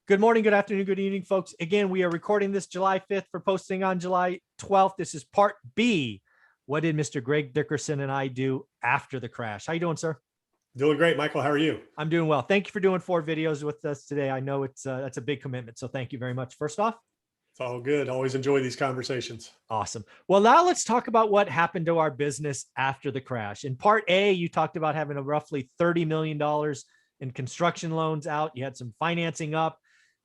Good morning, good afternoon, good evening, folks. Again, we are recording this July 5th for posting on July 12th. This is part B. What did Mr. Greg Dickerson and I do after the crash? How you doing, sir? Doing great, Michael. How are you? I'm doing well. Thank you for doing 4 videos with us today. I know that's a big commitment, so thank you very much. First off, It's all good. Always enjoy these conversations. awesome. Well, now let's talk about what happened to our business after the crash. In part A, you talked about having a roughly $30 million in construction loans out. You had some financing up.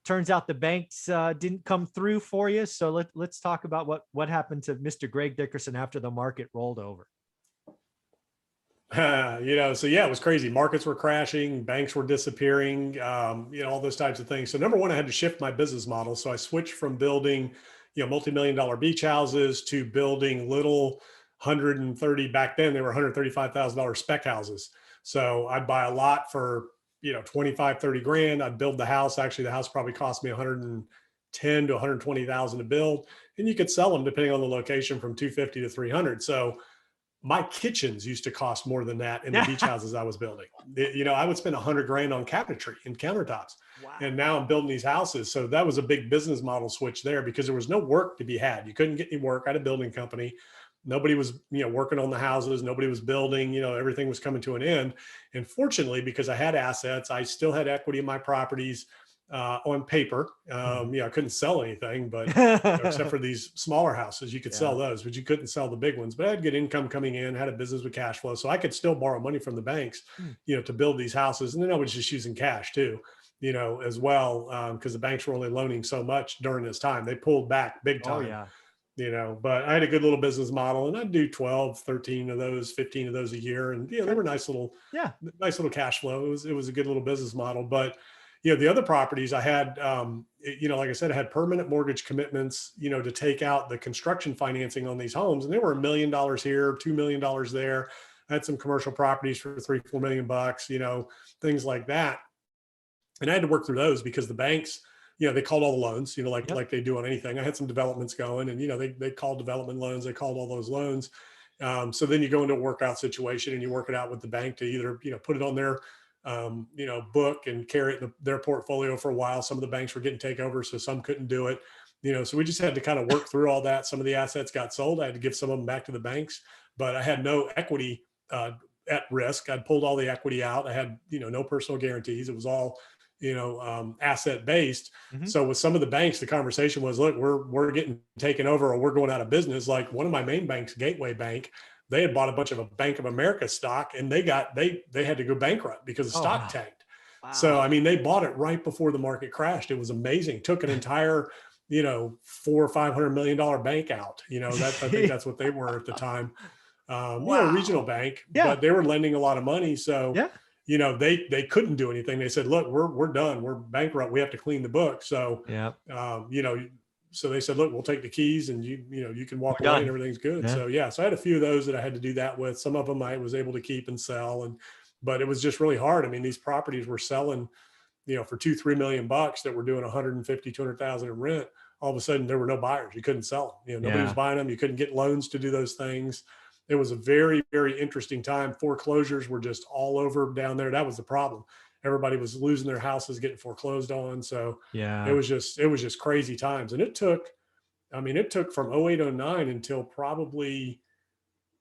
Turns out the banks didn't come through for you. So let's talk about what happened to Mr. Greg Dickerson after the market rolled over. So yeah, it was crazy. Markets were crashing, banks were disappearing, all those types of things. So number one, I had to shift my business model. So I switched from building, multi-million-dollar beach houses to building little 130, back then they were $135,000 spec houses. So I'd buy a lot for 25, 30 grand. I'd build the house. Actually, the house probably cost me 110 to 120,000 to build. And you could sell them depending on the location from 250 to 300. So my kitchens used to cost more than that in the beach houses I was building. I would spend 100 grand on cabinetry and countertops. Wow. And now I'm building these houses. So that was a big business model switch there because there was no work to be had. You couldn't get any work. I had a building company. Nobody was, working on the houses. Nobody was building, everything was coming to an end. And fortunately, because I had assets, I still had equity in my properties on paper. I couldn't sell anything, but except for these smaller houses, you could sell those, but you couldn't sell the big ones. But I had good income coming in, had a business with cash flow. So I could still borrow money from the banks, to build these houses. And then I was just using cash too, as well, because the banks were only loaning so much during this time. They pulled back big time. Oh, yeah. But I had a good little business model and I'd do 12, 13 of those, 15 of those a year. And, they were nice little cash flow. It was a good little business model. But, the other properties I had, like I said, I had permanent mortgage commitments, to take out the construction financing on these homes. And they were $1 million here, $2 million there. I had some commercial properties for $3-4 million, things like that. And I had to work through those because the banks, they called all the loans, like they do on anything. I had some developments going and, they called development loans. They called all those loans. So then you go into a workout situation and you work it out with the bank to either, put it on their, book and carry it in their portfolio for a while. Some of the banks were getting takeover, so some couldn't do it. So we just had to kind of work through all that. Some of the assets got sold. I had to give some of them back to the banks, but I had no equity at risk. I'd pulled all the equity out. I had, no personal guarantees. It was all, asset based. So with some of the banks, the conversation was, look, we're getting taken over or we're going out of business. Like one of my main banks, Gateway Bank, they had bought a bunch of a Bank of America stock and they had to go bankrupt because the stock tanked. Wow. So, they bought it right before the market crashed. It was amazing. Took an entire, $400 or $500 million bank out, I think that's what they were at the time. A regional bank, but they were lending a lot of money. So, they couldn't do anything. They said, look, we're done. We're bankrupt. We have to clean the book. So, so they said, look, we'll take the keys and you can walk away and everything's good. So I had a few of those that I had to do that with. Some of them I was able to keep and sell. But it was just really hard. These properties were selling, for $2-3 million that were doing 150, 200,000 in rent. All of a sudden there were no buyers. You couldn't sell them. Nobody was buying them. You couldn't get loans to do those things. It was a very, very interesting time. Foreclosures were just all over down there. That was the problem. Everybody was losing their houses, getting foreclosed on. So it was just crazy times. And it took from 08, 09 until probably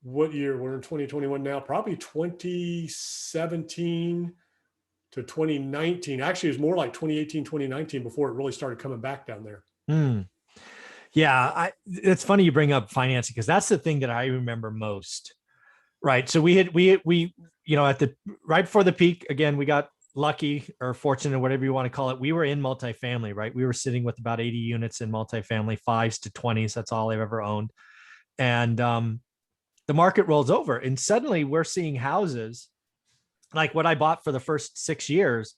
what year? We're in 2021 now, probably 2017 to 2019. Actually, it was more like 2018, 2019 before it really started coming back down there. Yeah. It's funny you bring up financing because that's the thing that I remember most. Right. So we at the right before the peak, again, we got lucky or fortunate, whatever you want to call it. We were in multifamily, right? We were sitting with about 80 units in multifamily, 5s to 20s. That's all I've ever owned. And the market rolls over and suddenly we're seeing houses like what I bought for the first 6 years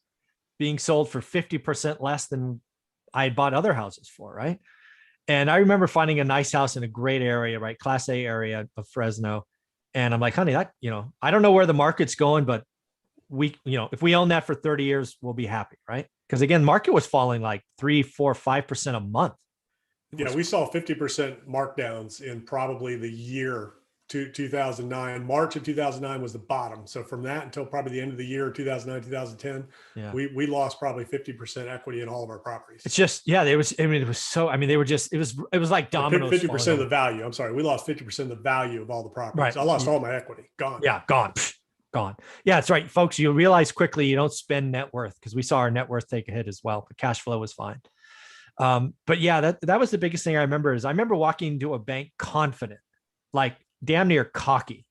being sold for 50% less than I had bought other houses for, right? And I remember finding a nice house in a great area, right? Class A area of Fresno. And I'm like, honey, I don't know where the market's going, but if we own that for 30 years, we'll be happy, right? Because again, market was falling like 3, 4, 5% a month. We saw 50% markdowns in probably the year 2009. March of 2009 was the bottom. So from that until probably the end of the year, 2009, 2010, we lost probably 50% equity in all of our properties. It's just, yeah, it was so, they were just, it was like dominoes. 50% of the value. I'm sorry. We lost 50% of the value of all the properties. Right. I lost all my equity. Gone. Yeah. Gone. Gone. Yeah, that's right. Folks, you realize quickly you don't spend net worth, because we saw our net worth take a hit as well, but cash flow was fine. But yeah, that was the biggest thing I remember walking into a bank confident, like damn near cocky,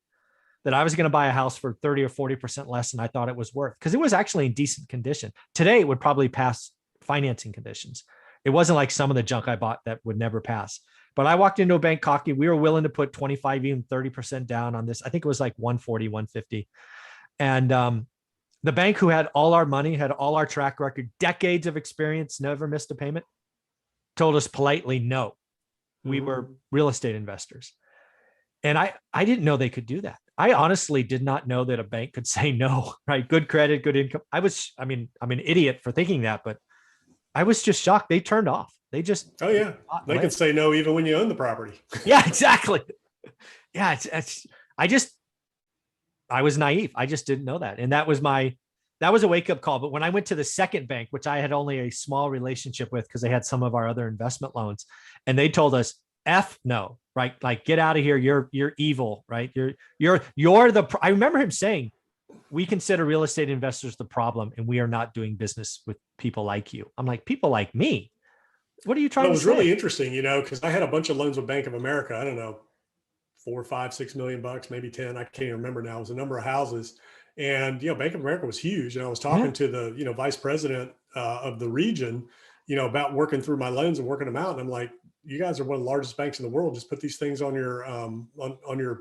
that I was going to buy a house for 30 or 40% less than I thought it was worth, because it was actually in decent condition. Today, it would probably pass financing conditions. It wasn't like some of the junk I bought that would never pass. But I walked into a bank cocky. We were willing to put 25, even 30% down on this. I think it was like 140, 150. And the bank, who had all our money, had all our track record, decades of experience, never missed a payment, told us politely, no, we were real estate investors. And I didn't know they could do that. I honestly did not know that a bank could say no, right? Good credit, good income. I'm an idiot for thinking that, but I was just shocked. They turned off. They just, oh yeah, they can say no even when you own the property. Yeah, exactly. Yeah, I was naive. I just didn't know that. And that was a wake-up call. But when I went to the second bank, which I had only a small relationship with because they had some of our other investment loans, and they told us, F no, right? Like, get out of here. You're evil, right? I remember him saying, we consider real estate investors the problem, and we are not doing business with people like you. I'm like, people like me? What are you trying to say? It was really interesting, because I had a bunch of loans with Bank of America. I don't know, 4, 5, 6 million bucks, maybe 10. I can't even remember now. It was a number of houses. And, Bank of America was huge. And I was talking to the, vice president of the region, about working through my loans and working them out. And I'm like, you guys are one of the largest banks in the world. Just put these things on your, on your,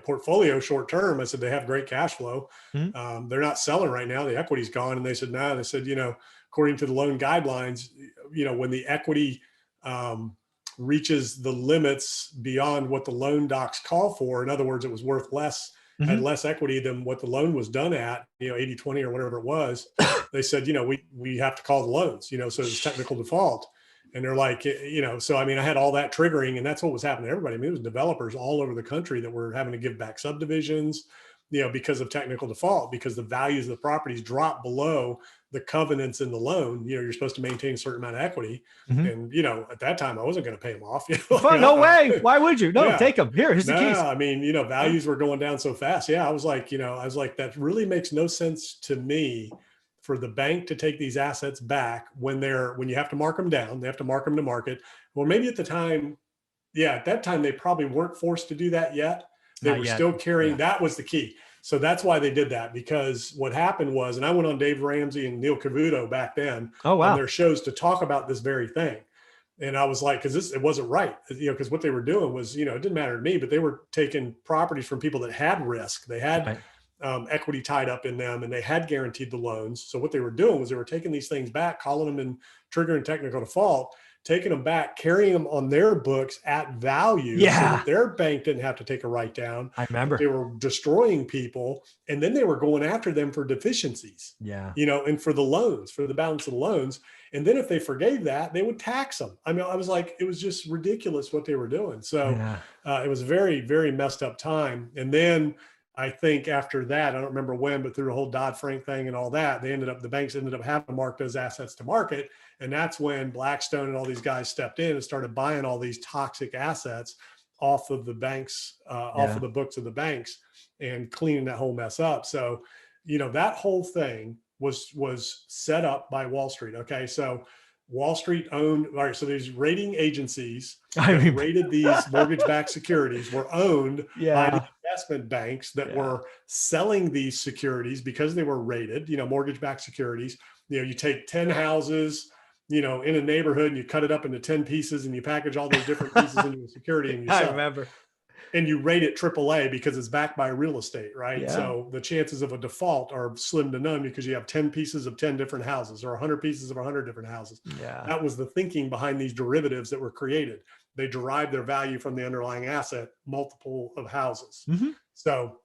portfolio short term. I said, they have great cash flow. They're not selling right now. The equity's gone. And they said, no, they said, according to the loan guidelines, when the equity, reaches the limits beyond what the loan docs call for. In other words, it was worth less, had less equity than what the loan was done at, 80-20 or whatever it was. They said, we have to call the loans, so it's technical default. And they're like, so, I had all that triggering, and that's what was happening to everybody. It was developers all over the country that were having to give back subdivisions, because of technical default, because the values of the properties dropped below the covenants in the loan. You're supposed to maintain a certain amount of equity. And, at that time I wasn't going to pay them off. No way. Why would you? No, take them. Here's the keys. Values were going down so fast. Yeah. I was like, that really makes no sense to me for the bank to take these assets back when you have to mark them down. They have to mark them to market. Well, maybe at the time, at that time, they probably weren't forced to do that yet. They were still carrying, that was the key. So that's why they did that, because what happened was, and I went on Dave Ramsey and Neil Cavuto back then on their shows to talk about this very thing. And I was like, it wasn't right, because what they were doing was, it didn't matter to me, but they were taking properties from people that had risk. They had equity tied up in them, and they had guaranteed the loans. So what they were doing was they were taking these things back, calling them in triggering technical default, taking them back, carrying them on their books at value, so that their bank didn't have to take a write down. I remember they were destroying people, and then they were going after them for deficiencies. And for the loans, for the balance of the loans. And then if they forgave that, they would tax them. I was like, it was just ridiculous what they were doing. So it was a very, very messed up time. And then I think after that, I don't remember when, but through the whole Dodd-Frank thing and all that, the banks ended up having to mark those assets to market. And that's when Blackstone and all these guys stepped in and started buying all these toxic assets off of the banks, off of the books of the banks, and cleaning that whole mess up. So, that whole thing was set up by Wall Street. Okay. So Wall Street owned, all right. So these rating agencies that rated these mortgage-backed securities were owned by the investment banks that were selling these securities because they were rated, mortgage-backed securities. You take 10 houses, in a neighborhood, and you cut it up into 10 pieces, and you package all those different pieces into a security, and you sell. I remember. And you rate it AAA because it's backed by real estate, right? So the chances of a default are slim to none because you have 10 pieces of 10 different houses, or 100 pieces of 100 different houses. That was the thinking behind these derivatives that were created. They derived their value from the underlying asset, multiple of houses. So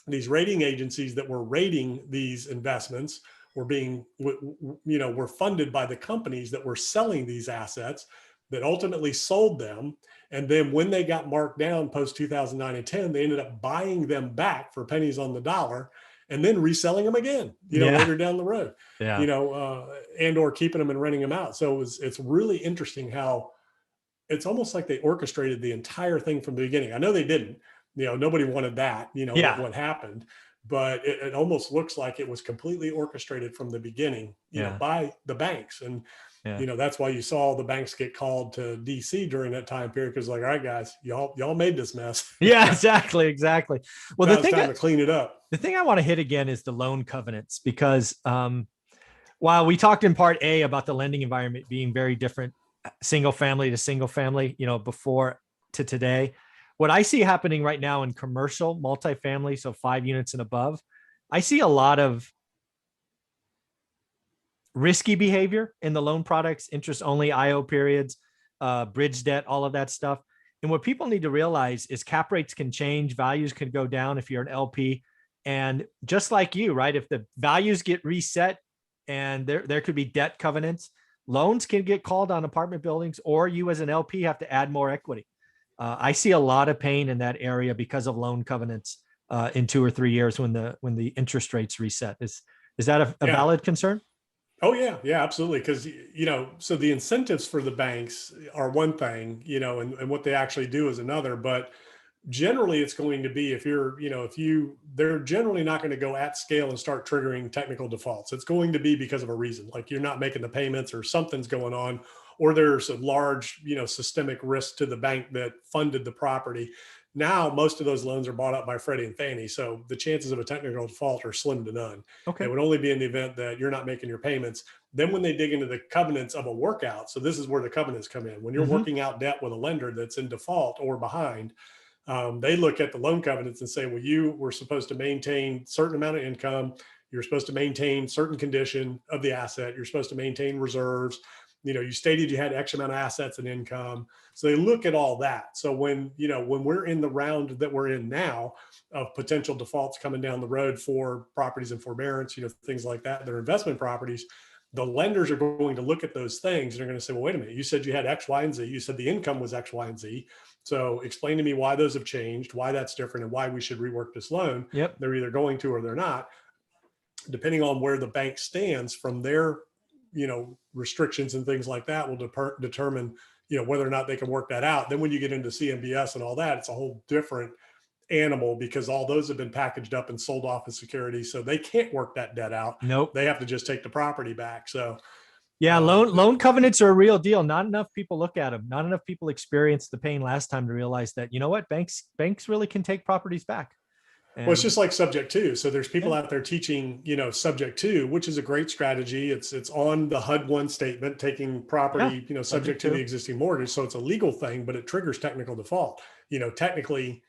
these rating agencies that were rating these investments were being, were funded by the companies that were selling these assets. that ultimately sold them. And then when they got marked down post 2009 and 10, they ended up buying them back for pennies on the dollar and then reselling them again, later down the road, and or keeping them and renting them out. So it's really interesting how it's almost like they orchestrated the entire thing from the beginning. I know they didn't, nobody wanted that, what happened, but it almost looks like it was completely orchestrated from the beginning, by the banks. And, that's why you saw the banks get called to DC during that time period. Cause like, all right, guys, y'all made this mess. Yeah, exactly. Well, it's time to clean it up. The thing I want to hit again is the loan covenants, because while we talked in part A about the lending environment being very different, single family to single family, before to today, what I see happening right now in commercial multifamily, so 5 units and above, I see a lot of risky behavior in the loan products, interest only, IO periods, bridge debt, all of that stuff. And what people need to realize is cap rates can change, values can go down if you're an LP. And just like you, right? If the values get reset and there could be debt covenants, loans can get called on apartment buildings, or you as an LP have to add more equity. I see a lot of pain in that area because of loan covenants in 2 or 3 years when the interest rates reset. Is that a valid concern? Oh yeah, absolutely. Because so the incentives for the banks are one thing, and what they actually do is another. But generally, it's going to be they're generally not going to go at scale and start triggering technical defaults. It's going to be because of a reason, like you're not making the payments or something's going on, or there's a large systemic risk to the bank that funded the property. Now, most of those loans are bought up by Freddie and Fannie. So the chances of a technical default are slim to none. Okay. It would only be in the event that you're not making your payments. Then when they dig into the covenants of a workout, so this is where the covenants come in. When you're working out debt with a lender that's in default or behind, they look at the loan covenants and say, well, you were supposed to maintain certain amount of income. You're supposed to maintain certain condition of the asset. You're supposed to maintain reserves. You stated you had X amount of assets and income. So they look at all that. So when we're in the round that we're in now of potential defaults coming down the road for properties in forbearance, things like that, they're investment properties, the lenders are going to look at those things and they're going to say, well, wait a minute, you said you had X, Y, and Z. You said the income was X, Y, and Z. So explain to me why those have changed, why that's different, and why we should rework this loan. Yep. They're either going to or they're not, depending on where the bank stands from their restrictions and things like that will determine, whether or not they can work that out. Then when you get into CMBS and all that, it's a whole different animal because all those have been packaged up and sold off as securities. So they can't work that debt out. Nope. They have to just take the property back. So yeah, loan covenants are a real deal. Not enough people look at them. Not enough people experienced the pain last time to realize that, banks really can take properties back. Well, it's just like subject to. So there's people out there teaching, subject to, which is a great strategy. It's on the HUD-1 statement, taking property, subject to the existing mortgage. So it's a legal thing, but it triggers technical default. Technically,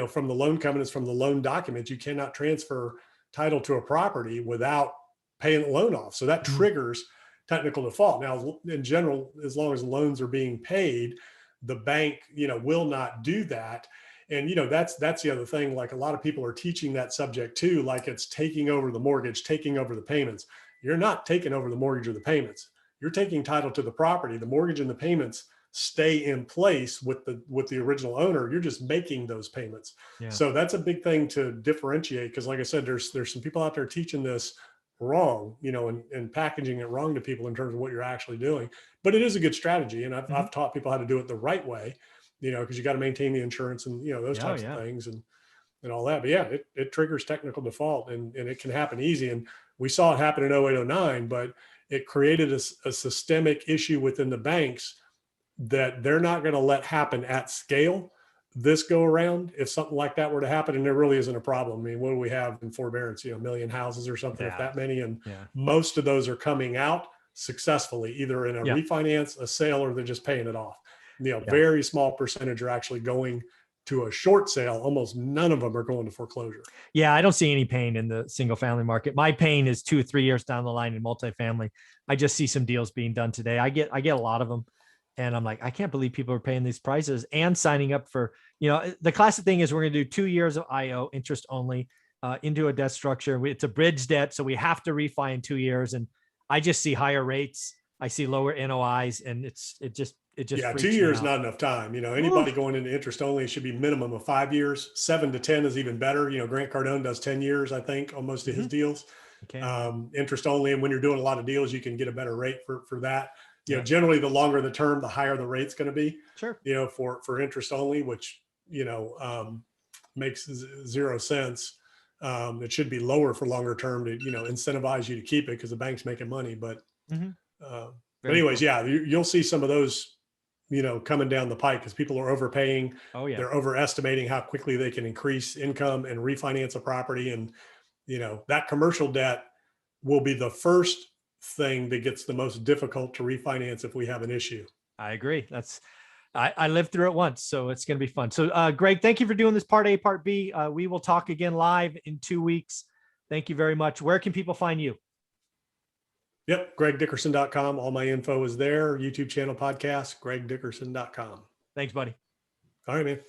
from the loan covenants, from the loan documents, you cannot transfer title to a property without paying the loan off. So that triggers technical default. Now, in general, as long as loans are being paid, the bank, will not do that. And, that's the other thing. Like a lot of people are teaching that subject to, like it's taking over the mortgage, taking over the payments. You're not taking over the mortgage or the payments. You're taking title to the property. The mortgage and the payments stay in place with the original owner. You're just making those payments. Yeah. So that's a big thing to differentiate. Cause like I said, there's some people out there teaching this wrong, and packaging it wrong to people in terms of what you're actually doing, but it is a good strategy. And I've taught people how to do it the right way, because you got to maintain the insurance and, those types of things and all that. But yeah, it triggers technical default and it can happen easy. And we saw it happen in 08, 09, but it created a systemic issue within the banks that they're not going to let happen at scale this go around. If something like that were to happen, and there really isn't a problem. I mean, what do we have in forbearance? 1 million houses or something, if that many. And most of those are coming out successfully, either in a refinance, a sale, or they're just paying it off. Very small percentage are actually going to a short sale. Almost none of them are going to foreclosure. Yeah, I don't see any pain in the single family market. My pain is 2 or 3 years down the line in multifamily. I just see some deals being done today. I get a lot of them. And I'm like, I can't believe people are paying these prices and signing up for, the classic thing is we're going to do 2 years of IO interest only into a debt structure. It's a bridge debt. So we have to refi in 2 years. And I just see higher rates. I see lower NOIs, and it it just Yeah, 2 freaks me years out. not enough time. Oof. Anybody going into interest only, it should be minimum of 5 years. 7 to 10 is even better. Grant Cardone does 10 years, I think, on most of his deals. Okay. Interest only, and when you're doing a lot of deals, you can get a better rate for that. Yeah. Generally, the longer the term, the higher the rate's going to be. Sure. For interest only, which makes zero sense. It should be lower for longer term to incentivize you to keep it because the bank's making money. But anyways, yeah, you'll see some of those coming down the pike because people are overpaying. Oh yeah. They're overestimating how quickly they can increase income and refinance a property, and that commercial debt will be the first thing that gets the most difficult to refinance if we have an issue. I agree. I lived through it once, so it's going to be fun. So Greg, thank you for doing this part A, part B. We will talk again live in 2 weeks. Thank you very much. Where can people find you? Yep. GregDickerson.com. All my info is there. YouTube channel, podcast, GregDickerson.com. Thanks, buddy. All right, man.